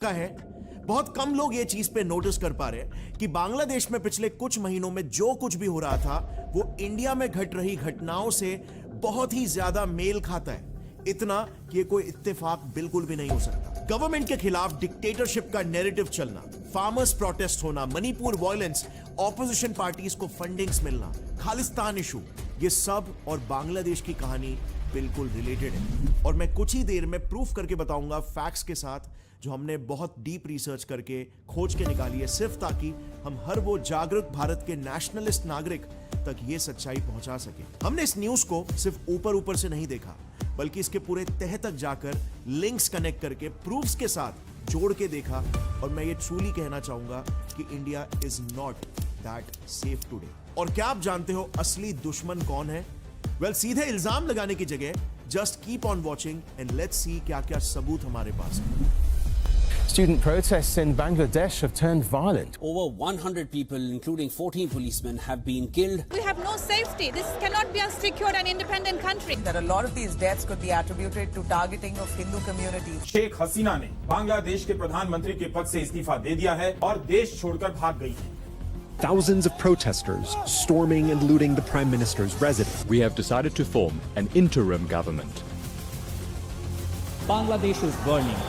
का है। बहुत कम लोग ये चीज पे नोटिस कर पा रहे हैं कि बांग्लादेश में पिछले कुछ महीनों में जो कुछ भी हो रहा था वो इंडिया में घट रही घटनाओं से बहुत ही ज्यादा मेल खाता है। इतना कि ये कोई इत्तेफाक बिल्कुल भी नहीं हो सकता। गवर्नमेंट के खिलाफ डिक्टेटरशिप का नैरेटिव चलना, फार्मर्स प्रोटेस्ट होना, मणिपुर वायलेंस, ऑपोजिशन पार्टीज को फंडिंग्स मिलना, खालिस्तान इशू, ये सब और बांग्लादेश की कहानी बिल्कुल रिलेटेड है। और मैं कुछ ही देर में प्रूफ करके बताऊंगा फैक्ट्स के साथ, जो हमने बहुत डीप रिसर्च करके खोज के निकाली है, सिर्फ ताकि हम हर वो जागरूक भारत के नेशनलिस्ट नागरिक तक ये सच्चाई पहुंचा सके। हमने इस न्यूज को सिर्फ ऊपर ऊपर से नहीं देखा, बल्कि इसके पूरे तह तक जाकर लिंक्स कनेक्ट करके प्रूफ्स के साथ जोड़ के देखा। और मैं ये ट्रूली कहना चाहूंगा कि India is not that safe today. और क्या आप जानते हो असली दुश्मन कौन है? वेल, सीधे इल्जाम लगाने की जगह just keep on watching and let's see क्या क्या सबूत हमारे पास है। Student protests in Bangladesh have turned violent. Over 100 people, including 14 policemen, have been killed. We have no safety. This cannot be a secure and independent country. That a lot of these deaths could be attributed to targeting of Hindu communities. Sheikh Hasina ने बांग्लादेश के प्रधानमंत्री के पद से इस्तीफा दे दिया है और देश छोड़कर भाग गई है। Thousands of protesters storming and looting the Prime Minister's residence. We have decided to form an interim government. Bangladesh is burning.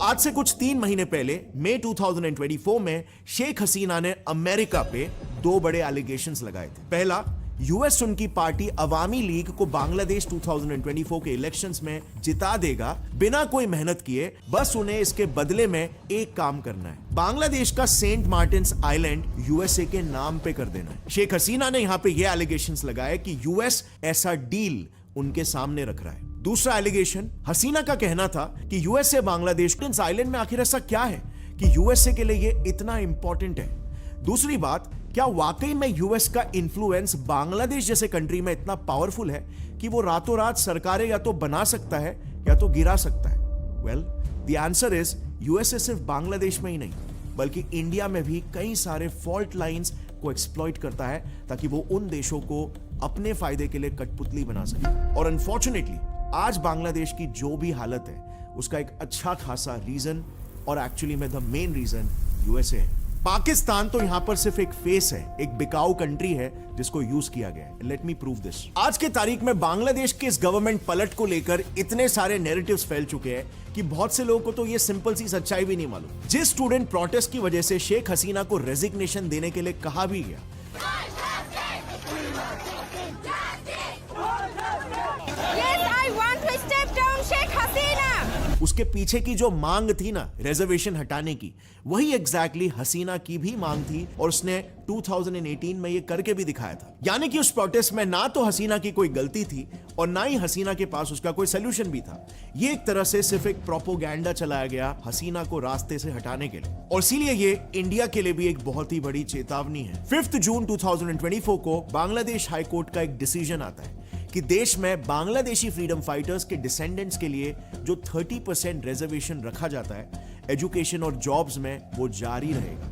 आज से कुछ 3 महीने पहले मई 2024 में शेख हसीना ने अमेरिका पे 2 बड़े एलिगेशंस लगाए थे। पहला, यूएस उनकी पार्टी अवामी लीग को बांग्लादेश 2024 के इलेक्शंस में जिता देगा बिना कोई मेहनत किए, बस उन्हें इसके बदले में एक काम करना है, बांग्लादेश का सेंट मार्टिन्स आइलैंड यूएसए के नाम पे कर देना है। शेख हसीना ने यहां पे ये एलिगेशंस लगाए कि यूएस ऐसा डील उनके सामने रख रहा है। दूसरा एलिगेशन, हसीना का कहना था कि यूएसए बांग्लादेश आइलैंड में आखिर ऐसा क्या है कि यूएसए के लिए ये इतना इंपॉर्टेंट है। दूसरी बात, क्या वाकई में यूएस का इन्फ्लुएंस बांग्लादेश जैसे कंट्री में इतना पावरफुल है कि वो रातों रात सरकारें या तो बना सकता है या तो गिरा सकता है? Well, the answer is USA सिर्फ बांग्लादेश में ही नहीं बल्कि इंडिया में भी कई सारे फॉल्ट लाइंस को एक्सप्लॉइट करता है ताकि वो उन देशों को अपने फायदे के लिए कठपुतली बना सके। और अनफॉर्चुनेटली आज बांग्लादेश की जो भी हालत है उसका एक अच्छा खासा रीजन, और एक्चुअली में द मेन रीजन यूएसए है। पाकिस्तान तो यहां पर सिर्फ एक फेस है, एक बिकाऊ कंट्री है जिसको यूज किया गया है। Let me prove this. आज के तारीख में बांग्लादेश के इस गवर्नमेंट पलट को लेकर इतने सारे नैरेटिव्स फैल चुके हैं कि बहुत से लोगों को तो ये सिंपल सी सच्चाई भी नहीं मालूम। जिस स्टूडेंट प्रोटेस्ट की वजह से शेख हसीना को रेजिग्नेशन देने के लिए कहा भी गया, उसके पीछे की जो मांग थी ना रिजर्वेशन हटाने की, वही एग्जैक्टली हसीना की भी मांग थी और उसने 2018 में ये करके भी दिखाया था। यानी कि उस प्रोटेस्ट में ना तो हसीना की कोई गलती थी और ना ही हसीना के पास उसका कोई सोल्यूशन भी था। ये एक तरह से सिर्फ एक प्रोपोगेंडा चलाया गया हसीना को रास्ते से हटाने के लिए, और इसीलिए ये इंडिया के लिए भी एक बहुत ही बड़ी चेतावनी है। 5 जून 2024 को बांग्लादेश हाई कोर्ट का एक डिसीजन आता है कि देश में बांग्लादेशी फ्रीडम फाइटर्स के डिसेंडेंट्स के लिए जो 30% रिजर्वेशन रखा जाता है एजुकेशन और जॉब्स में, वो जारी रहेगा।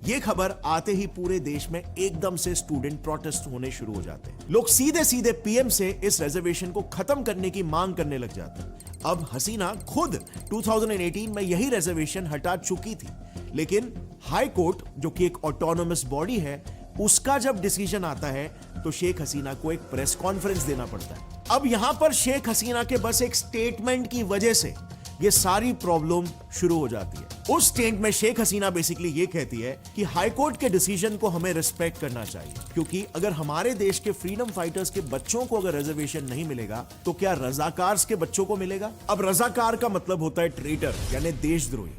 ये खबर आते ही पूरे देश में एकदम से स्टूडेंट प्रोटेस्ट होने शुरू हो जाते हैं। लोग सीधे सीधे पीएम से इस रिजर्वेशन को खत्म करने की मांग करने लग जाते हैं। अब हसीना खुद 2018 में यही रिजर्वेशन हटा चुकी थी, लेकिन हाई कोर्ट जो कि एक ऑटोनोमस बॉडी है, उसका जब डिसीजन आता है तो शेख हसीना को एक प्रेस कॉन्फ्रेंस देना पड़ता है। अब यहां पर शेख हसीना के बस एक स्टेटमेंट की वजह से ये सारी प्रॉब्लम शुरू हो जाती है। उस स्टेटमेंट में शेख हसीना बेसिकली ये कहती है कि हाई कोर्ट के डिसीजन को हमें रिस्पेक्ट करना चाहिए, क्योंकि अगर हमारे देश के फ्रीडम फाइटर्स के बच्चों को अगर रिजर्वेशन नहीं मिलेगा तो क्या रजाकार्स के बच्चों को मिलेगा? अब रजाकार का मतलब होता है ट्रेटर, यानी देशद्रोही।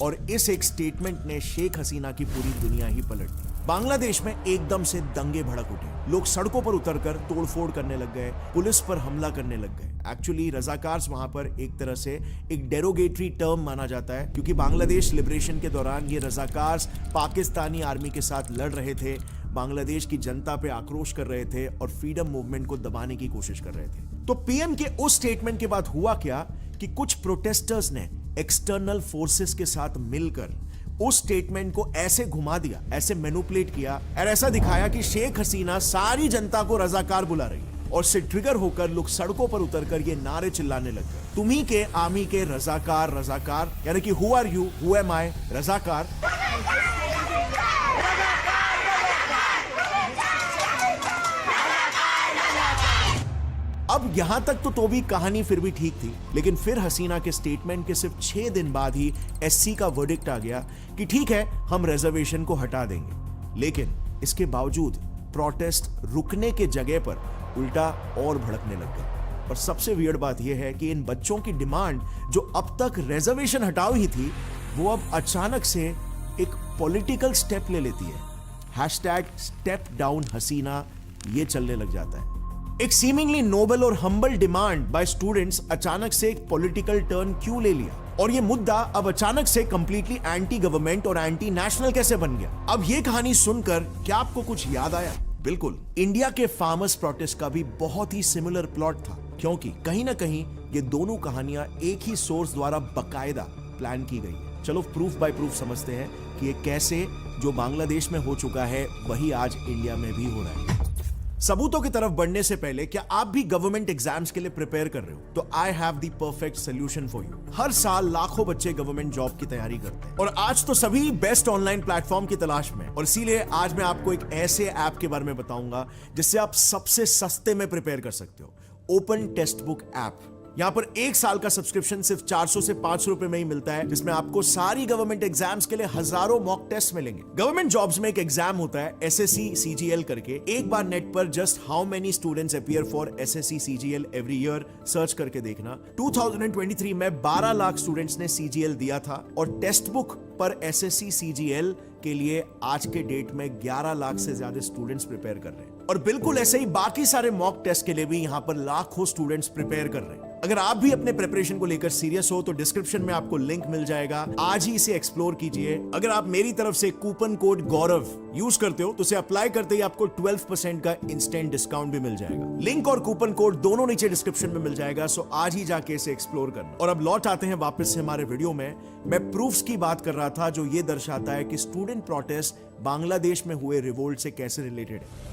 और इस एक स्टेटमेंट ने शेख हसीना की पूरी दुनिया ही पलट दी। बांग्लादेश में एकदम से दंगे भड़क उठे, लोग सड़कों पर उतरकर तोड़फोड़ करने लग गए, पुलिस पर हमला करने लग गए। एक्चुअली रजाकार्स वहां पर एक तरह से एक डेरोगेटरी टर्म माना जाता है, क्योंकि बांग्लादेश लिबरेशन के दौरान ये रजाकार्स पाकिस्तानी आर्मी के साथ लड़ रहे थे, बांग्लादेश की जनता पे आक्रोश कर रहे थे और फ्रीडम मूवमेंट को दबाने की कोशिश कर रहे थे। तो पीएम के उस स्टेटमेंट के बाद हुआ क्या कि कुछ प्रोटेस्टर्स ने एक्सटर्नल फोर्सेस के साथ मिलकर उस स्टेटमेंट को ऐसे घुमा दिया, ऐसे मैनिपुलेट किया और ऐसा दिखाया कि शेख हसीना सारी जनता को रजाकार बुला रही है। और से ट्रिगर होकर लोग सड़कों पर उतरकर ये नारे चिल्लाने लग गए, तुम्ही के आर्मी के रजाकार रजाकार, यानी कि who are you, who am I, रजाकार। अब यहां तक तो भी कहानी फिर भी ठीक थी, लेकिन फिर हसीना के स्टेटमेंट के सिर्फ 6 दिन बाद ही एससी का वर्डिक्ट आ गया कि ठीक है, हम रिजर्वेशन को हटा देंगे। लेकिन इसके बावजूद प्रोटेस्ट रुकने के जगह पर उल्टा और भड़कने लग गए। और सबसे वियर्ड बात यह है कि इन बच्चों की डिमांड, जो अब तक रिजर्वेशन हटाओ ही थी, वो अब अचानक से एक पॉलिटिकल स्टेप ले लेती है। #स्टेप डाउन हसीना ये चलने लग जाता है। एक सीमिंगली नोबल और हम्बल डिमांड बाय स्टूडेंट्स अचानक से एक पॉलिटिकल टर्न क्यों ले लिया, और ये मुद्दा अब अचानक से कंप्लीटली एंटी गवर्नमेंट और एंटी नेशनल कैसे बन गया। अब ये कहानी सुनकर क्या आपको कुछ याद आया? बिल्कुल, इंडिया के फार्मर्स प्रोटेस्ट का भी बहुत ही सिमिलर प्लॉट था, क्योंकि कहीं ना कहीं ये दोनों कहानियां एक ही सोर्स द्वारा बकायदा प्लान की गई है। चलो प्रूफ बाय प्रूफ समझते हैं कि ये कैसे जो बांग्लादेश में हो चुका है वही आज इंडिया में भी हो रहा है। सबूतों की तरफ बढ़ने से पहले, क्या आप भी गवर्नमेंट एग्जाम्स के लिए प्रिपेयर कर रहे हो? तो I have the perfect solution for you. हर साल लाखों बच्चे गवर्नमेंट जॉब की तैयारी करते हैं, और आज तो सभी बेस्ट ऑनलाइन प्लेटफॉर्म की तलाश में, और इसीलिए आज मैं आपको एक ऐसे ऐप के बारे में बताऊंगा जिससे आप सबसे सस्ते में प्रिपेयर कर सकते हो। Open text book app. यहां पर 1 साल का सब्सक्रिप्शन सिर्फ 400 से 500 रुपए में ही मिलता है, जिसमें आपको सारी गवर्नमेंट एग्जाम्स के लिए हजारों मॉक टेस्ट मिलेंगे। गवर्नमेंट जॉब्स में एक एग्जाम होता है SSC CGL करके। एक बार नेट पर just how many students appear for SSC CGL every year search करके देखना। 2023 में 12 लाख स्टूडेंट्स ने CGL दिया था, और टेक्स्ट बुक पर SSC CGL के लिए आज के डेट में 11 लाख से ज्यादा स्टूडेंट्स प्रिपेयर कर रहे हैं। और बिल्कुल ऐसे ही बाकी सारे मॉक टेस्ट के लिए भी यहां पर लाखों स्टूडेंट्स प्रिपेयर कर रहे हैं। अगर आप भी अपने प्रिपरेशन को लेकर सीरियस हो तो डिस्क्रिप्शन में आपको लिंक मिल जाएगा, आज ही इसे एक्सप्लोर कीजिए। अगर आप मेरी तरफ से कूपन कोड गौरव यूज करते हो तो उसे अप्लाई करते ही आपको 12% का इंस्टेंट डिस्काउंट भी मिल जाएगा। लिंक और कूपन कोड दोनों नीचे डिस्क्रिप्शन में मिल जाएगा, सो आज ही जाके इसे एक्सप्लोर करना। और अब लौट आते हैं वापस से हमारे वीडियो में। मैं प्रूफ्स की बात कर रहा था जो ये दर्शाता है कि स्टूडेंट प्रोटेस्ट बांग्लादेश में हुए रिवोल्ट से कैसे रिलेटेड है।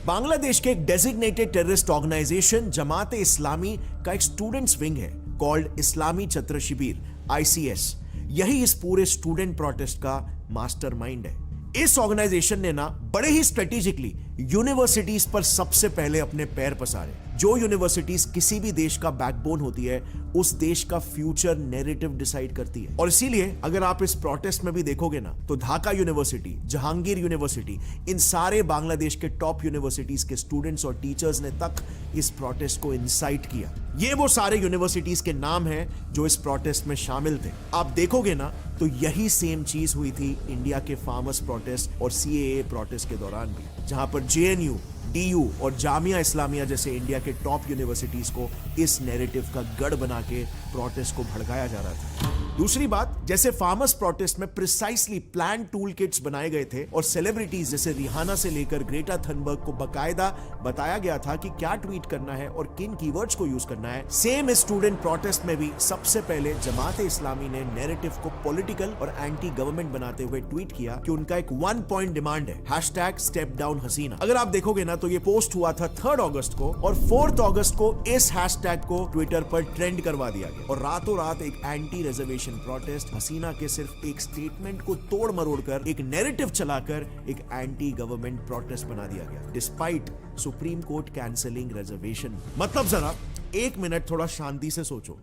बांग्लादेश के एक designated terrorist organisation Jamaat Islami का एक स्टूडेंट्स विंग है कॉल्ड इस्लामी छत्र शिविर ICS। यही इस पूरे स्टूडेंट प्रोटेस्ट का मास्टरमाइंड है। इस ऑर्गेनाइजेशन ने ना बड़े ही स्ट्रेटेजिकली यूनिवर्सिटीज पर सबसे पहले अपने पैर पसारे। जो यूनिवर्सिटीज किसी भी देश का बैकबोन होती है, उस देश का फ्यूचर नैरेटिव डिसाइड करती है। और इसीलिए अगर आप इस प्रोटेस्ट में भी देखोगे ना, तो ढाका यूनिवर्सिटी, जहांगीर यूनिवर्सिटी, इन सारे बांग्लादेश के टॉप यूनिवर्सिटीज के स्टूडेंट्स और टीचर्स ने तक इस प्रोटेस्ट को इंसाइट किया। ये वो सारे यूनिवर्सिटीज के नाम हैं जो इस प्रोटेस्ट में शामिल थे। आप देखोगे ना तो यही सेम चीज हुई थी इंडिया के फार्मर्स प्रोटेस्ट और CAA प्रोटेस्ट के दौरान भी, जहां पर JNU, DU और जामिया इस्लामिया जैसे इंडिया के टॉप यूनिवर्सिटीज को इस नैरेटिव का गढ़ बना के प्रोटेस्ट को भड़काया जा रहा था। दूसरी बात, जैसे फार्मर्स प्रोटेस्ट में प्रिसाइसली प्लान टूल किट्स बनाए गए थे और सेलिब्रिटीज जैसे रिहाना से लेकर ग्रेटा थनबर्ग को बकायदा बताया गया था कि क्या ट्वीट करना है और किन कीवर्ड्स को यूज करना है, सेम स्टूडेंट प्रोटेस्ट में भी सबसे पहले जमात इस्लामी ने नैरेटिव को पॉलिटिकल और एंटी गवर्नमेंट बनाते हुए ट्वीट किया कि उनका एक 1 पॉइंट डिमांड है, #स्टेप डाउन हसीना। अगर आप देखोगे ना तो ये पोस्ट हुआ था 3 अगस्त को, और 4 अगस्त को इस हैशटैग को ट्विटर पर ट्रेंड करवा दिया गया, और रातों रात एक एंटी रिजर्वेशन प्रोटेस्ट हसीना के सिर्फ एक स्टेटमेंट को तोड़ मरोड़ कर, एक नैरेटिव चलाकर एक एंटी गवर्नमेंट प्रोटेस्ट बना दिया गया, despite supreme court cancelling reservation. मतलब जरा 1 मिनट थोड़ा शांति से सोचो,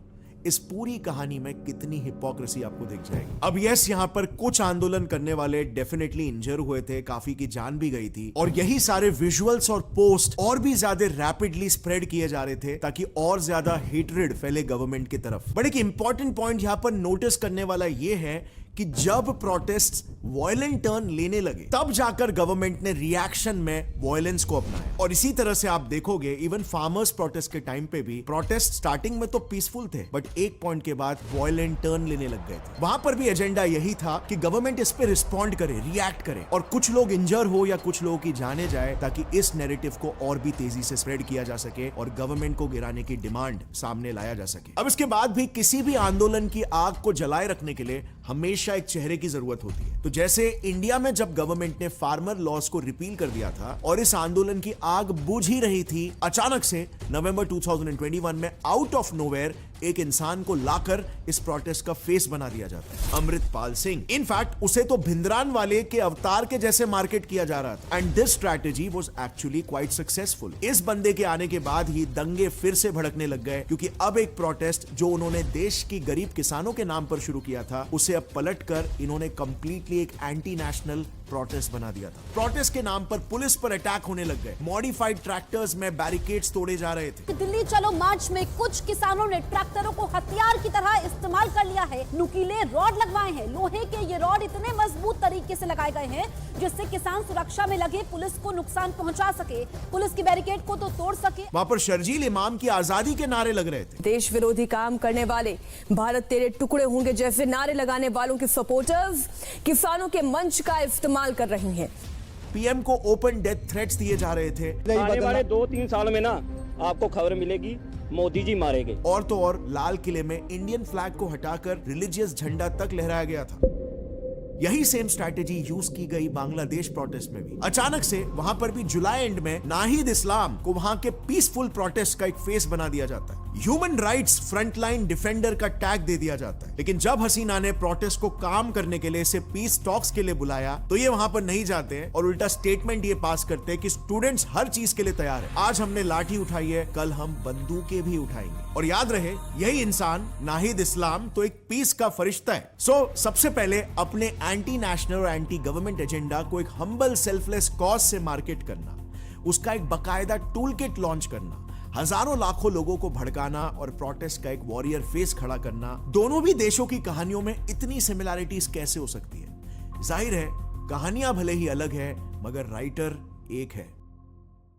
इस पूरी कहानी में कितनी हिपोक्रेसी आपको दिख जाएगी। अब यस, यहां पर कुछ आंदोलन करने वाले डेफिनेटली इंजर हुए थे, काफी की जान भी गई थी, और यही सारे विजुअल्स और पोस्ट और भी ज्यादा रैपिडली स्प्रेड किए जा रहे थे ताकि और ज्यादा हेट्रेड फैले गवर्नमेंट की तरफ। बट एक इंपॉर्टेंट पॉइंट यहां पर नोटिस करने वाला यह है कि जब प्रोटेस्ट वायलेंट टर्न लेने लगे, तब जाकर गवर्नमेंट ने रिएक्शन में वायलेंस को अपनाया। और इसी तरह से आप देखोगे इवन फार्मर्स प्रोटेस्ट के टाइम पे भी प्रोटेस्ट स्टार्टिंग में तो पीसफुल थे, बट एक पॉइंट के बाद वायलेंट टर्न लेने लग गए थे। वहां पर भी एजेंडा यही था कि गवर्नमेंट इस पे रिस्पॉन्ड करे, रिएक्ट करे, और कुछ लोग इंजर हो या कुछ लोगों की जाने जाए, ताकि इस नैरेटिव को और भी तेजी से स्प्रेड किया जा सके और गवर्नमेंट को गिराने की डिमांड सामने लाया जा सके। अब इसके बाद भी किसी भी आंदोलन की आग को जलाए रखने के लिए हमेशा एक चेहरे की जरूरत होती है। तो तो जैसे इंडिया में जब गवर्नमेंट ने फार्मर लॉज को रिपील कर दिया था और इस आंदोलन की आग बुझ ही रही थी, अचानक से नवंबर 2021 में आउट ऑफ नोवेयर एक इंसान को लाकर इस प्रोटेस्ट का फेस बना दिया जाता है, अमृतपाल सिंह। इनफैक्ट उसे तो भिंद्रान वाले के अवतार के जैसे मार्केट किया जा रहा था and this strategy was actually quite successful. इस बंदे के आने के बाद ही दंगे फिर से भड़कने लग गए, क्योंकि अब एक प्रोटेस्ट जो उन्होंने देश की गरीब किसानों के नाम पर शुरू किया था, उसे अब पलटकर इन्होंने कंप्लीटली एक एंटी नेशनल प्रोटेस्ट बना दिया था। प्रोटेस्ट के नाम पर पुलिस पर अटैक होने लग गए, मॉडिफाइड ट्रैक्टर्स में बैरिकेड्स तोड़े जा रहे थे। दिल्ली चलो मार्च में कुछ किसानों ने ट्रैक्टरों को हथियार की तरह इस्तेमाल कर लिया है, नुकीले रॉड लगवाए हैं। लोहे के ये रॉड इतने मजबूत तरीके से लगाए गए हैं जिससे किसान सुरक्षा में लगे पुलिस को नुकसान पहुंचा सके, पुलिस की बैरिकेड को तो तोड़ सके। वहां पर शर्जील इमाम की आजादी के नारे लग रहे थे। देश विरोधी काम करने वाले, भारत तेरे टुकड़े होंगे जैसे नारे लगाने वालों के सपोर्टर्स किसानों के मंच का इस्तेमाल कर रही हैं। पीएम को ओपन डेथ थ्रेट्स दिए जा रहे थे। आने वाले 2-3 साल में ना आपको खबर मिलेगी मोदी जी मारे गए। और तो और लाल किले में इंडियन फ्लैग को हटाकर रिलीजियस झंडा तक लहराया गया था। यही सेम स्ट्रैटेजी यूज की गई बांग्लादेश प्रोटेस्ट में भी। अचानक से वहां पर भी जुलाई एंड में नाहिद इस्लाम को वहां के पीसफुल प्रोटेस्ट का एक फेस बना दिया जाता है, ह्यूमन राइट्स फ्रंटलाइन डिफेंडर का टैग दे दिया जाता है। लेकिन जब हसीना ने प्रोटेस्ट को काम करने के लिए इसे पीस टॉक्स के लिए बुलाया तो ये वहां पर नहीं जाते हैं और उल्टा स्टेटमेंट ये पास करते हैं कि स्टूडेंट्स हर चीज के लिए तैयार है। आज हमने लाठी उठाई है, कल हम बंदूकें भी उठाएंगे। और याद रहे, यही इंसान नाहिद इस्लाम तो एक पीस का फरिश्ता है। सो सबसे पहले अपने एंटी नेशनल और एंटी गवर्नमेंट एजेंडा को एक हम्बल सेल्फलेस कॉज से मार्केट करना, उसका एक बकायदा टूल किट लॉन्च करना, हजारों लाखों लोगों को भड़काना और प्रोटेस्ट का एक वॉरियर फेस खड़ा करना, दोनों भी देशों की कहानियों में इतनी सिमिलैरिटीज कैसे हो सकती है? जाहिर है कहानियां भले ही अलग है मगर राइटर एक है।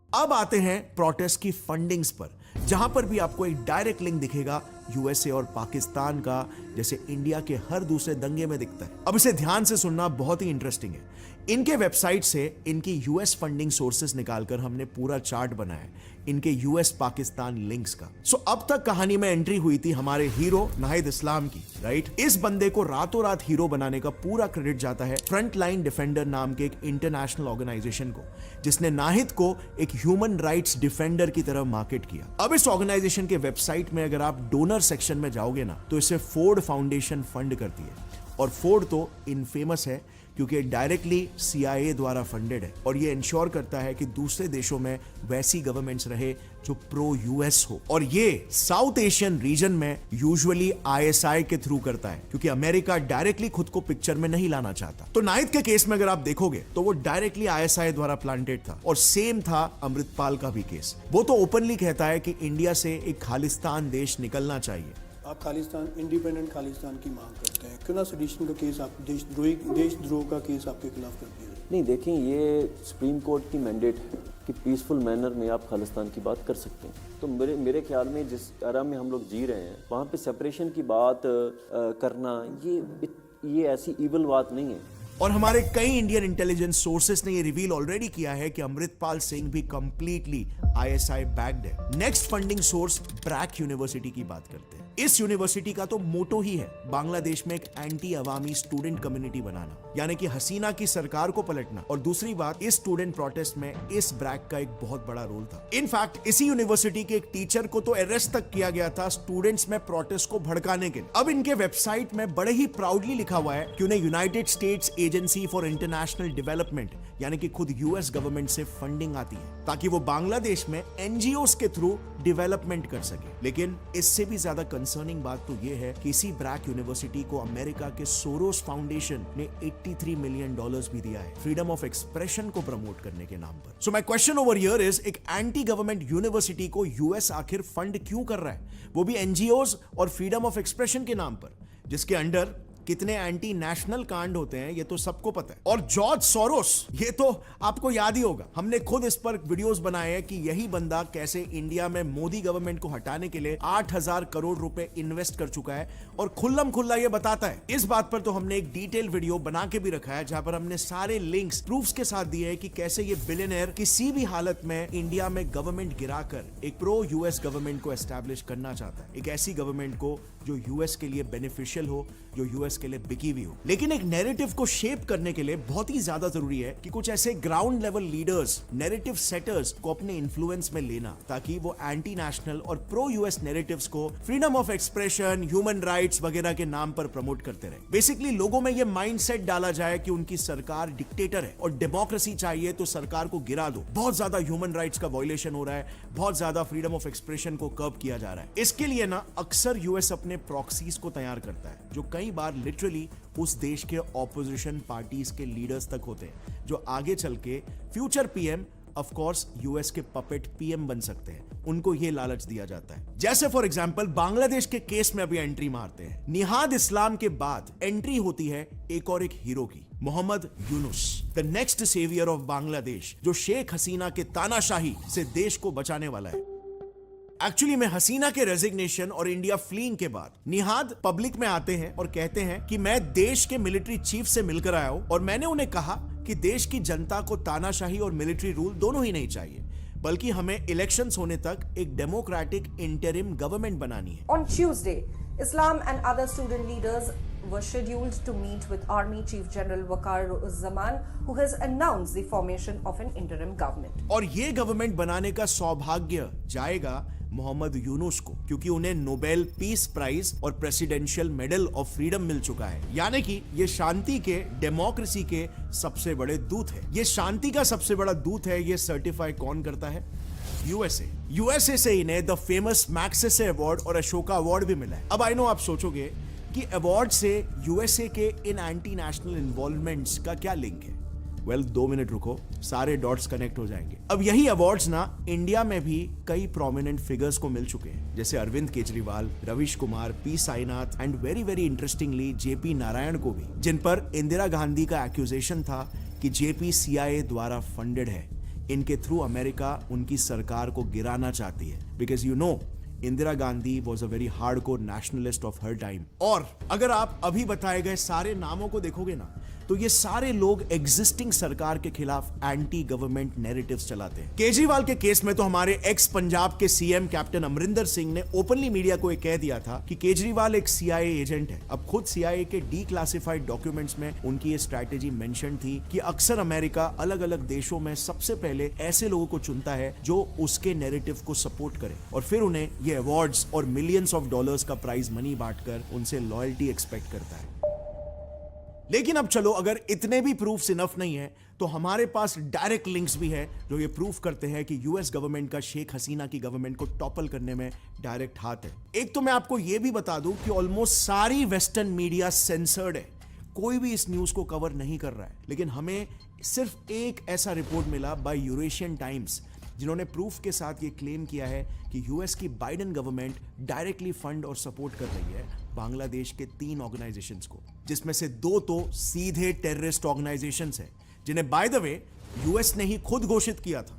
अब आते हैं प्रोटेस्ट की फंडिंग्स पर, जहां पर भी आपको एक डायरेक्ट लिंक दिखेगा यूएसए और पाकिस्तान का, जैसे इंडिया के हर दूसरे दंगे में दिखता है। अब इसे ध्यान से सुनना, बहुत ही इंटरेस्टिंग है। इनके वेबसाइट से इनकी यूएस फंडिंग सोर्सेस निकालकर हमने पूरा चार्ट बनाया है इनके यूएस पाकिस्तान लिंक्स का। सो अब तक कहानी में एंट्री हुई थी हमारे हीरो नाहिद इस्लाम की, राइट? इस बंदे को रातों रात हीरो बनाने का पूरा क्रेडिट जाता है फ्रंटलाइन डिफेंडर नाम के एक इंटरनेशनल ऑर्गेनाइजेशन को, जिसने नाहिद को एक ह्यूमन राइट्स डिफेंडर की तरह मार्केट किया। अब इस ऑर्गेनाइजेशन के वेबसाइट में अगर आप डोनर सेक्शन में जाओगे ना, तो इसे फोर्ड फाउंडेशन फंड करती है। और फोर्ड तो इनफेमस है क्योंकि डायरेक्टली CIA द्वारा फंडेड है और ये इंश्योर करता है कि दूसरे देशों में वैसी गवर्नमेंट्स रहे जो प्रो यूएस हो। और ये साउथ एशियन रीजन में यूजुअली ISI के थ्रू करता है, क्योंकि अमेरिका डायरेक्टली खुद को पिक्चर में नहीं लाना चाहता। तो नाहिद के केस में अगर आप देखोगे तो वो डायरेक्टली ISI द्वारा प्लांटेड था। और सेम था अमृतपाल का भी केस। वो तो ओपनली कहता है कि इंडिया से एक खालिस्तान देश निकलना चाहिए। आप खालिस्तान, इंडिपेंडेंट खालिस्तान की मांग करते हैं, क्यों ना सेडिशन का केस आप देशद्रोह का केस आपके खिलाफ कर दिया जाए? नहीं, देखिए, ये सुप्रीम कोर्ट की मैंडेट है कि पीसफुल मैनर में आप खालिस्तान की बात कर सकते हैं। तो मेरे ख्याल में जिस एरा में हम लोग जी रहे हैं वहाँ पे सेपरेशन की बात करना ये ऐसी इवल बात नहीं है। और हमारे कई इंडियन इंटेलिजेंस सोर्सेस ने ये रिवील ऑलरेडी किया है कि अमृतपाल सिंह भी कंप्लीटली ISI बैक्ड है। Next funding source BRAC university की बात करते हैं। इस यूनिवर्सिटी का तो मोटो ही है बांग्लादेश में एक एंटी अवामी स्टूडेंट कम्युनिटी बनाना, यानी कि हसीना की सरकार को पलटना। और दूसरी बात, इस स्टूडेंट प्रोटेस्ट में इस ब्रैक का एक बहुत बड़ा रोल था। इनफैक्ट इसी यूनिवर्सिटी के एक टीचर को तो अरेस्ट तक किया गया था स्टूडेंट्स में प्रोटेस्ट को भड़काने के लिए। अब इनके वेबसाइट में बड़े ही प्राउडली लिखा हुआ है कि उन्हें United states agency for international development, यानी कि खुद यूएस गवर्नमेंट से फंडिंग आती है ताकि वो बांग्लादेश में NGOs के थ्रू डेवलपमेंट कर सके। लेकिन इससे भी ज्यादा कंसर्निंग बात तो ये है कि इसी ब्रैक यूनिवर्सिटी को अमेरिका के सोरोस फाउंडेशन ने $83 मिलियन भी दिया है फ्रीडम ऑफ एक्सप्रेशन को प्रमोट करने के नाम पर। So my question over here is, एक एंटी गवर्नमेंट यूनिवर्सिटी को यूएस आखिर फंड क्यों कर रहा है, वो भी NGOs और फ्रीडम ऑफ एक्सप्रेशन के नाम पर, जिसके अंडर कितने एंटी नेशनल कांड होते हैं ये तो सबको पता है। और जॉर्ज सोरोस, ये तो आपको याद ही होगा, हमने खुद इस पर वीडियोस बनाए हैं कि यही बंदा कैसे इंडिया में मोदी गवर्नमेंट को हटाने के लिए 8,000 करोड़ रुपए इन्वेस्ट कर चुका है और खुल्लम खुल्ला ये बताता है। इस बात पर तो हमने एक डिटेल वीडियो बना के भी रखा है जहां पर हमने सारे लिंक्स प्रूफ्स के साथ दिए हैं कि कैसे ये बिलियनर किसी भी हालत में इंडिया में गवर्नमेंट गिराकर एक प्रो यूएस गवर्नमेंट को एस्टैब्लिश करना चाहता है, एक ऐसी गवर्नमेंट को जो यूएस के लिए बेनिफिशियल हो, जो यूएस यूएस के लिए बिकी हुई हो। लेकिन एक नैरेटिव को शेप करने के लिए बहुत ही ज्यादा जरूरी है कि कुछ ऐसे ground level leaders, narrative setters को अपने इन्फ्लुएंस में लेना, ताकि वो एंटी नेशनल और प्रो यूएस नैरेटिव्स को freedom of expression, human rights वगैरह के नाम पर प्रमोट करते रहे। बेसिकली लोगों में ये माइंडसेट डाला जाए कि उनकी सरकार डिक्टेटर है और डेमोक्रेसी चाहिए तो सरकार को गिरा दो, बहुत ज्यादा ह्यूमन राइट्स का वायलेशन हो रहा है, बहुत ज्यादा फ्रीडम ऑफ एक्सप्रेशन को कर्ब किया जा रहा है। इसके लिए ना अक्सर यूएस अपने प्रॉक्सीज को तैयार करता है, जो कई बार लिटरली उस देश के ऑपोजिशन पार्टीज के लीडर्स तक होते हैं, जो आगे चल के future PM of course US के पपेट पीएम बन सकते हैं। उनको ये लालच दिया जाता है। जैसे फॉर एग्जांपल बांग्लादेश के केस में अभी एंट्री मारते हैं। निहाद इस्लाम के बाद एंट्री होती है एक और एक हीरो की, Mohammad Yunus, the next saviour of Bangladesh, जो शेख हसीना के तानाशाही से देश को बचाने वाला है। एक्चुअली में हसीना के रेजिग्नेशन और इंडिया फ्लीइंग के बाद निहाद पब्लिक में आते हैं और कहते हैं कि मैं देश के मिलिट्री चीफ से मिलकर आया हूं और मैंने उन्हें कहा कि देश की जनता को तानाशाही और मिलिट्री रूल दोनों ही नहीं चाहिए, बल्कि हमें इलेक्शंस होने तक एक डेमोक्रेटिक इंटरिम गवर्नमेंट बनानी है। On Tuesday, Islam and other student leaders were scheduled to meet with Army Chief General Waqar Zaman, who has announced the formation of an interim government. और ये गवर्नमेंट बनाने का सौभाग्य जाएगा मोहम्मद यूनुस को, क्योंकि उन्हें नोबेल पीस प्राइज और प्रेसिडेंशियल मेडल ऑफ फ्रीडम मिल चुका है। यानी कि ये शांति के, डेमोक्रेसी के सबसे बड़े दूत है। ये शांति का सबसे बड़ा दूत है, ये सर्टिफाई कौन करता है? यूएसए से इन्हें द फेमस मैग्सेसे अवार्ड और अशोका अवार्ड भी मिला है। अब आई नो आप सोचोगे कि अवार्ड से यूएसए के इन एंटी नेशनल इन्वॉल्वमेंट्स का क्या लिंक है? वेल 2 मिनट रुको, सारे डॉट्स कनेक्ट हो जाएंगे। अब यही अवार्ड्स ना इंडिया में भी कई प्रोमिनेंट फिगर्स को मिल चुके हैं, जैसे Arvind Kejriwal, Ravish Kumar, P Sainath and very interestingly JP Narayan को भी, जिन पर इंदिरा गांधी का एक्यूजेशन था कि जेपी सीआईए द्वारा फंडेड है। इनके थ्रू अमेरिका उनकी सरकार को गिराना चाहती है, because you know Indira Gandhi was a very hardcore nationalist of her time. और अगर आप अभी बताए गए सारे नामों को देखोगे ना, तो ये सारे लोग एग्जिस्टिंग सरकार के खिलाफ एंटी गवर्नमेंट नैरेटिव्स चलाते हैं। केजरीवाल के केस में तो हमारे एक्स पंजाब के सीएम कैप्टन अमरिंदर सिंह ने ओपनली मीडिया को ये कह दिया था कि केजरीवाल एक सीआईए एजेंट है। अब खुद सीआईए के डीक्लासिफाइड डॉक्यूमेंट्स में उनकी ये स्ट्रैटेजी मेंशन थी कि अक्सर अमेरिका अलग अलग देशों में सबसे पहले ऐसे लोगों को चुनता है जो उसके नैरेटिव को सपोर्ट करे, और फिर उन्हें ये अवार्ड्स और मिलियंस ऑफ डॉलर्स का प्राइज मनी बांटकर उनसे लॉयल्टी एक्सपेक्ट करता है। लेकिन अब चलो, अगर इतने भी प्रूफ्स इनफ नहीं है, तो हमारे पास डायरेक्ट लिंक्स भी है जो ये प्रूफ करते हैं कि यूएस गवर्नमेंट का शेख हसीना की गवर्नमेंट को टॉपल करने में डायरेक्ट हाथ है। एक तो मैं आपको ये भी बता दूं कि ऑलमोस्ट सारी वेस्टर्न मीडिया सेंसर्ड है, कोई भी इस न्यूज को कवर नहीं कर रहा है। लेकिन हमें सिर्फ एक ऐसा रिपोर्ट मिला बाय यूरेशियन टाइम्स, जिन्होंने प्रूफ के साथ ये क्लेम किया है कि यूएस की बाइडेन गवर्नमेंट डायरेक्टली फंड और सपोर्ट कर रही है बांग्लादेश के 3 ऑर्गेनाइजेशंस को, जिसमें से 2 तो सीधे टेररिस्ट ऑर्गेनाइजेशंस हैं, जिन्हें बाय द वे यूएस ने ही खुद घोषित किया था।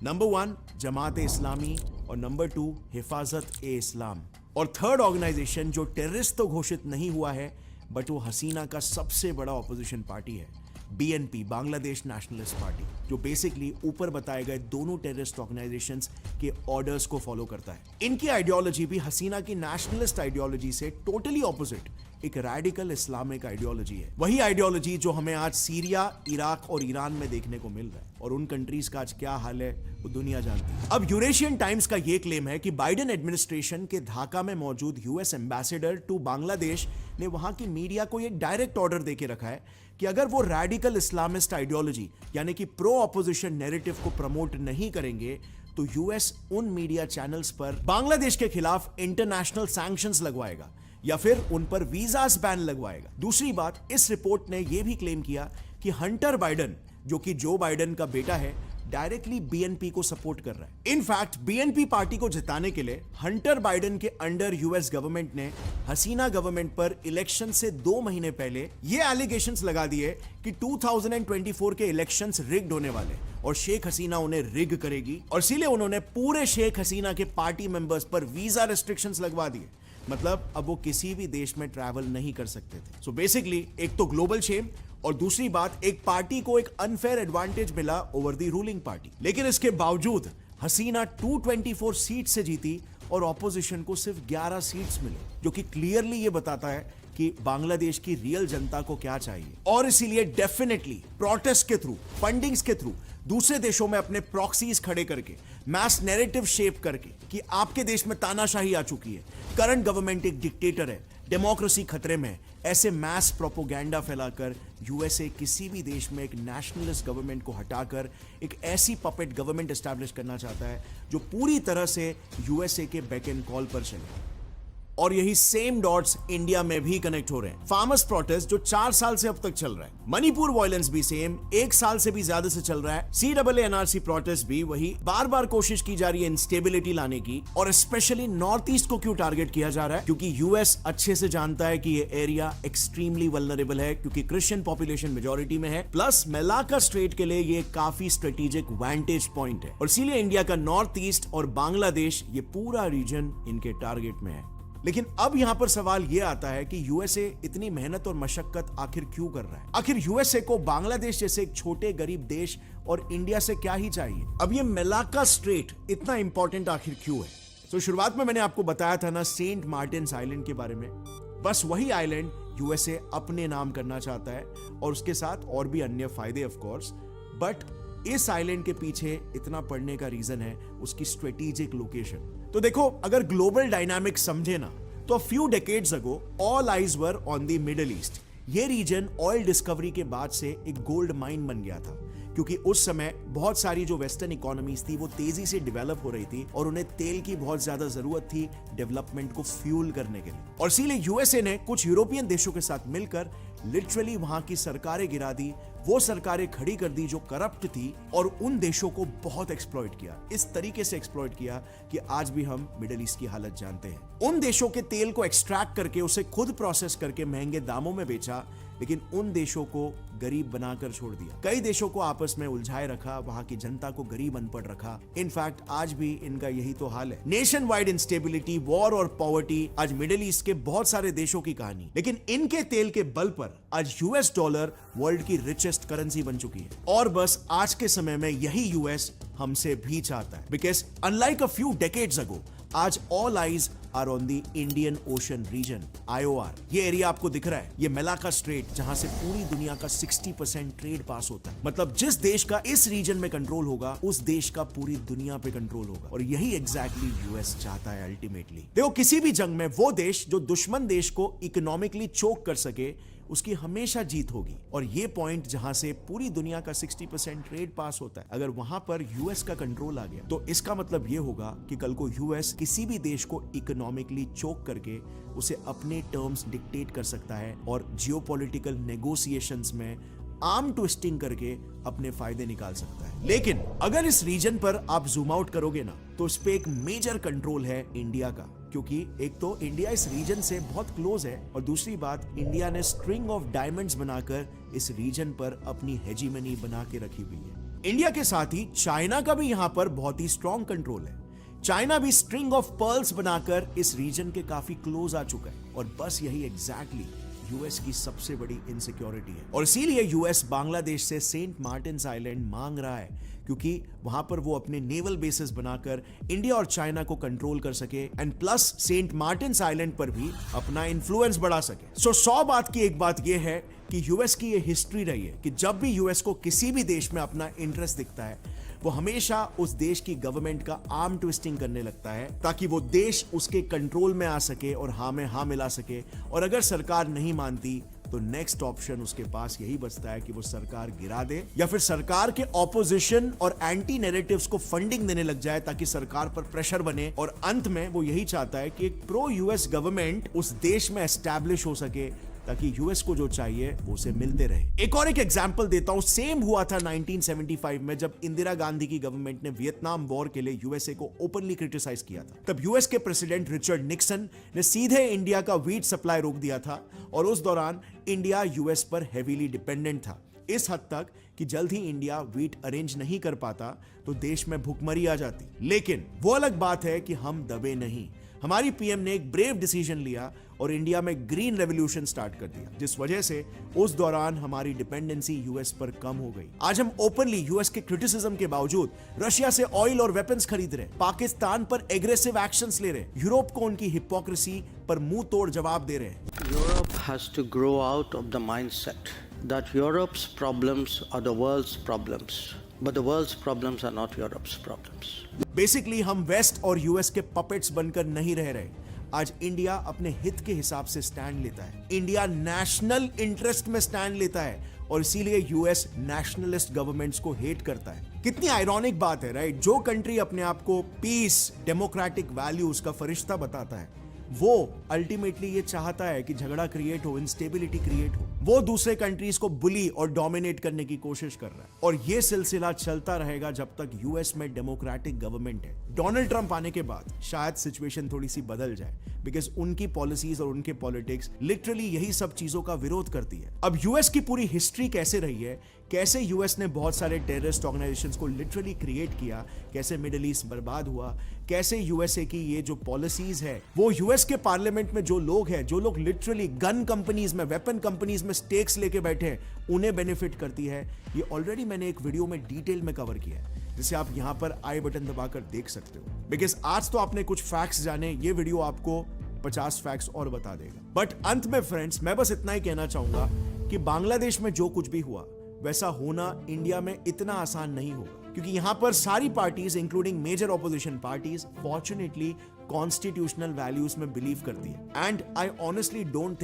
नंबर 1 जमात इस्लामी और नंबर 2 हिफाजत ए इस्लाम। और थर्ड ऑर्गेनाइजेशन जो टेररिस्ट तो घोषित नहीं हुआ है, बट वो हसीना का सबसे बड़ा ऑपोजिशन पार्टी है, बीएनपी, बांग्लादेश नेशनलिस्ट पार्टी, जो बेसिकली ऊपर बताए गए दोनों टेररिस्ट ऑर्गेनाइजेशंस के ऑर्डर्स को फॉलो करता है। इनकी आइडियोलॉजी भी हसीना की नेशनलिस्ट आइडियोलॉजी से टोटली ऑपोजिट एक रैडिकल इस्लामिक आइडियोलॉजी है। वही आइडियोलॉजी जो हमें आज सीरिया, इराक और ईरान में देखने को मिल रहा है, और उन कंट्रीज का आज क्या हाल है वो दुनिया जानती है। अब यूरेशियन टाइम्स का ये क्लेम है कि बाइडेन एडमिनिस्ट्रेशन के ढाका में मौजूद यूएस एम्बेसडर टू बांग्लादेश ने वहां की मीडिया को एक डायरेक्ट ऑर्डर देके रखा है कि अगर वो रैडिकल इस्लामिस्ट आइडियोलॉजी यानी कि प्रो ऑपोजिशन नैरेटिव को प्रमोट नहीं करेंगे, तो यूएस उन मीडिया चैनल्स पर बांग्लादेश के खिलाफ इंटरनेशनल सैंक्शंस लगवाएगा या फिर उन पर वीजास बैन लगवाएगा। दूसरी बात, इस रिपोर्ट ने यह भी क्लेम किया कि हंटर बाइडेन, जो कि जो बाइडेन का बेटा है, डायरेक्टली बीएनपी को सपोर्ट कर रहा है। इनफैक्ट बीएनपी पार्टी को जिताने के लिए हंटर बाइडेन के अंडर यूएस गवर्नमेंट ने हसीना गवर्नमेंट पर इलेक्शन से 2 महीने पहले ये एलिगेशंस लगा दिए कि 2024 के इलेक्शंस रिग्ड होने वाले और शेख हसीना उन्हें रिग करेगी, और इसीलिए उन्होंने पूरे शेख हसीना के पार्टी मेंबर्स पर वीजा रिस्ट्रिक्शंस लगवा दिए। मतलब अब वो किसी भी देश में ट्रैवल नहीं कर सकते थे। सो बेसिकली एक तो ग्लोबल शेम, और दूसरी बात, एक पार्टी को एक अनफेयर एडवांटेज मिला ओवर द रूलिंग पार्टी। लेकिन इसके बावजूद हसीना 224 सीट से जीती और ऑपोजिशन को सिर्फ 11 सीट्स मिले, जो कि क्लियरली ये बताता है कि बांग्लादेश की रियल जनता को क्या चाहिए। और इसीलिए डेफिनेटली प्रोटेस्ट के थ्रू, फंडिंग्स के थ्रू, दूसरे देशों में अपने प्रॉक्सीज खड़े करके, मैस नैरेटिव शेप करके कि आपके देश में तानाशाही आ चुकी है, करंट गवर्नमेंट एक डिक्टेटर है, डेमोक्रेसी खतरे में है, ऐसे मैस प्रोपोगेंडा फैलाकर यूएसए किसी भी देश में एक नेशनलिस्ट गवर्नमेंट को हटाकर एक ऐसी पपेट गवर्नमेंट एस्टैब्लिश करना चाहता है जो पूरी तरह से यूएसए के बैक एंड कॉल पर चले। और यही सेम डॉट्स इंडिया में भी कनेक्ट हो रहे हैं। फार्मर्स प्रोटेस्ट जो 4 साल से अब तक चल रहा है, मणिपुर वायलेंस भी सेम 1 साल से भी ज्यादा से चल रहा है, CAA NRC प्रोटेस्ट भी वही, बार बार कोशिश की जा रही है इंस्टेबिलिटी लाने की। और स्पेशली नॉर्थ ईस्ट को क्यों टारगेट किया जा रहा है? क्योंकि यूएस अच्छे से जानता है कि ये एरिया एक्सट्रीमली वल्नरेबल है, क्योंकि क्रिश्चियन पॉपुलेशन मेजोरिटी में है, प्लस मेलाका स्ट्रेट के लिए ये काफी स्ट्रेटेजिक वांटेज पॉइंट है, और इसीलिए इंडिया का नॉर्थ ईस्ट और बांग्लादेश, ये पूरा रीजन इनके टारगेट में है। लेकिन अब यहां पर सवाल यह आता है कि यूएसए इतनी मेहनत और मशक्कत आखिर क्यों कर रहा है? आखिर यूएसए को बांग्लादेश जैसे एक छोटे गरीब देश और इंडिया से क्या ही चाहिए? अब ये मेलाका स्ट्रेट इतना इंपॉर्टेंट आखिर क्यों है? तो शुरुआत में मैंने आपको बताया था ना सेंट मार्टिन्स आइलैंड के बारे में। बस वही आइलैंड यूएसए अपने नाम करना चाहता है, और उसके साथ और भी अन्य फायदे ऑफ कोर्स। बट इस आइलैंड के पीछे इतना पड़ने का रीजन है उसकी स्ट्रेटेजिक लोकेशन। तो देखो, अगर ग्लोबल डायनामिक्स समझे ना, तो few decades ago all eyes were on the middle east. ये रीजन ऑयल डिस्कवरी के बाद से एक गोल्ड माइन बन गया था, क्योंकि उस समय बहुत सारी जो वेस्टर्न इकोनॉमीज थी वो तेजी से डेवलप हो रही थी, और उन्हें तेल की बहुत ज्यादा जरूरत थी डेवलपमेंट को फ्यूल करने के लिए। और इसीलिए यूएसए ने कुछ यूरोपियन देशों के साथ मिलकर लिटरली वहां की सरकारें गिरा दी, वो सरकारें खड़ी कर दी जो करप्ट थी, और उन देशों को बहुत एक्सप्लॉइट किया। इस तरीके से एक्सप्लॉइट किया कि आज भी हम मिडिल ईस्ट की हालत जानते हैं। उन देशों के तेल को एक्सट्रैक्ट करके उसे खुद प्रोसेस करके महंगे दामों में बेचा, लेकिन उन देशों को गरीब बनाकर छोड़ दिया। कई देशों को आपस में उलझाए रखा, वहां की जनता को गरीब अनपढ़ रखा। इनफैक्ट आज भी इनका यही तो हाल है। नेशन वाइड इंस्टेबिलिटी, वॉर और पॉवर्टी आज मिडिल ईस्ट के बहुत सारे देशों की कहानी। लेकिन इनके तेल के बल पर आज यूएस डॉलर वर्ल्ड की रिचेस्ट करेंसी बन चुकी है, और बस आज के समय में यही यूएस हमसे भी चाहता है। Because unlike a few decades ago, आज all eyes are on the Indian Ocean region, IOR। ये एरिया आपको दिख रहा है, ये मेलाका स्ट्रेट, जहां से पूरी दुनिया का 60% ट्रेड पास होता है। मतलब जिस देश का इस रीजन में कंट्रोल होगा, उस देश का पूरी दुनिया पे कंट्रोल होगा। और यही एग्जैक्टली यूएस चाहता है अल्टीमेटली। देखो, किसी भी जंग में वो देश जो दुश्मन देश को इकोनॉमिकली चोक कर सके, उसकी हमेशा जीत होगी। और ये पॉइंट जहां से पूरी दुनिया का 60% ट्रेड पास होता है, अगर वहां पर यूएस का कंट्रोल आ गया, तो इसका मतलब ये होगा कि कल को यूएस किसी भी देश को इकोनॉमिकली चोक करके उसे अपने टर्म्स डिक्टेट कर सकता है, और जियोपॉलिटिकल नेगोशिएशंस में आर्म ट्विस्टिंग करके अपने फायदे निकाल सकता है। लेकिन अगर इस रीजन पर आप जूम आउट करोगे ना, तो इस पे एक मेजर कंट्रोल है इंडिया का, क्योंकि एक तो इंडिया इस रीजन से बहुत क्लोज है, और दूसरी बात, इंडिया ने स्ट्रिंग ऑफ डायमंड्स बनाकर इस रीजन पर अपनी हेजीमनी बना के रखी हुई है। इंडिया के साथ ही चाइना का भी यहां पर बहुत ही स्ट्रॉन्ग कंट्रोल है। चाइना भी स्ट्रिंग ऑफ पर्ल्स बनाकर इस रीजन के काफी क्लोज आ चुका है, और बस यही एग्जैक्टली यूएस की सबसे बड़ी इनसिक्योरिटी है। और इसीलिए यूएस बांग्लादेश से सेंट मार्टिन्स आइलैंड मांग रहा है, क्योंकि वहां पर वो अपने नेवल बेसेस बनाकर इंडिया और चाइना को कंट्रोल कर सके, and plus Saint Martin's Island पर भी अपना इन्फ्लुएंस बढ़ा सके। सो 100 बात की एक बात यह है कि यूएस की ये हिस्ट्री रही है कि जब भी यूएस को किसी भी देश में अपना इंटरेस्ट दिखता है, वो हमेशा उस देश की गवर्नमेंट का आर्म ट्विस्टिंग करने लगता है, ताकि वो देश उसके कंट्रोल में आ सके और हाँ में हाँ मिला सके। और अगर सरकार नहीं मानती, तो नेक्स्ट ऑप्शन उसके पास यही बचता है कि वो सरकार गिरा दे, या फिर सरकार के ऑपोजिशन और एंटी नैरेटिव्स को फंडिंग देने लग जाए, ताकि सरकार पर प्रेशर बने। और अंत में वो यही चाहता है कि एक प्रो यूएस गवर्नमेंट उस देश में एस्टैब्लिश हो सके, ताकि यूएस को जो चाहिए वो उसे मिलते रहे। एक और एक एग्जांपल देता हूं, सेम हुआ था 1975 में, जब इंदिरा गांधी की गवर्नमेंट ने वियतनाम वॉर के लिए यूएसए को ओपनली क्रिटिसाइज किया था। तब यूएस के प्रेसिडेंट रिचर्ड निक्सन ने सीधे इंडिया का व्हीट सप्लाई रोक दिया था, और उस दौरान इंडिया यूएस पर हेवीली डिपेंडेंट था, इस हद तक कि जल्द ही इंडिया व्हीट अरेंज नहीं कर पाता तो देश में भुखमरी आ जाती। लेकिन वो अलग बात है कि हम दबे नहीं, हमारी पीएम ने एक ब्रेव डिसीजन लिया और इंडिया में ग्रीन रेवोल्यूशन स्टार्ट कर दिया, जिस वजह से उस दौरान हमारी डिपेंडेंसी यूएस पर कम हो गई। आज हम ओपनली यूएस के क्रिटिसिज्म के बावजूद रशिया से ऑयल और वेपन्स खरीद रहे, पाकिस्तान पर एग्रेसिव एक्शंस ले रहे, यूरोप को उनकी हिपोक्रेसी पर मुंह तोड़ जवाब दे रहे हैं। Europe has to grow out of the mindset that Europe's problems are the world's problems, but the world's problems are not Europe's problems. Basically हम वेस्ट और यूएस के पपेट्स बनकर नहीं रह रहे। आज इंडिया अपने हित के हिसाब से स्टैंड लेता है, इंडिया नेशनल इंटरेस्ट में स्टैंड लेता है और इसीलिए यूएस नेशनलिस्ट गवर्नमेंट्स को हेट करता है। कितनी आयरॉनिक बात है, राइट? जो कंट्री अपने आप को पीस, डेमोक्रेटिक वैल्यूज का फरिश्ता बताता है, वो अल्टीमेटली ये चाहता है कि झगड़ा क्रिएट हो, इंस्टेबिलिटी क्रिएट हो। वो दूसरे कंट्रीज को बुली और डोमिनेट करने की कोशिश कर रहा है और ये सिलसिला चलता रहेगा जब तक यूएस में डेमोक्रेटिक गवर्नमेंट है। डोनाल्ड ट्रंप आने के बाद शायद सिचुएशन थोड़ी सी बदल जाए, बिकॉज उनकी पॉलिसीज और उनके पॉलिटिक्स लिटरली यही सब चीजों का विरोध करती है। अब यूएस की पूरी हिस्ट्री कैसे रही है, कैसे यूएस ने बहुत सारे टेररिस्ट ऑर्गेनाइजेशंस को लिटरली क्रिएट किया, कैसे मिडिल ईस्ट बर्बाद हुआ, कैसे यूएसए की ये जो पॉलिसीज है, वो यूएस के पार्लियामेंट में जो लोग हैं, जो लोग लिटरली गन कंपनीज में, वेपन कंपनीज में स्टेक्स लेके बैठे हैं, उन्हें बेनिफिट करती है। ये ऑलरेडी मैंने एक वीडियो में डिटेल में कवर किया है, जिसे आप यहां पर आई बटन दबाकर देख सकते हो। बिकॉज आज तो आपने कुछ फैक्ट्स जाने, ये वीडियो आपको 50 फैक्ट्स और बता देगा। बट अंत में फ्रेंड्स, मैं बस इतना ही कहना चाहूंगा कि बांग्लादेश में जो कुछ भी हुआ वैसा होना इंडिया में इतना आसान नहीं होगा, क्योंकि यहां पर सारी parties including major opposition parties fortunately constitutional values में बिलीव करती है। And I honestly don't think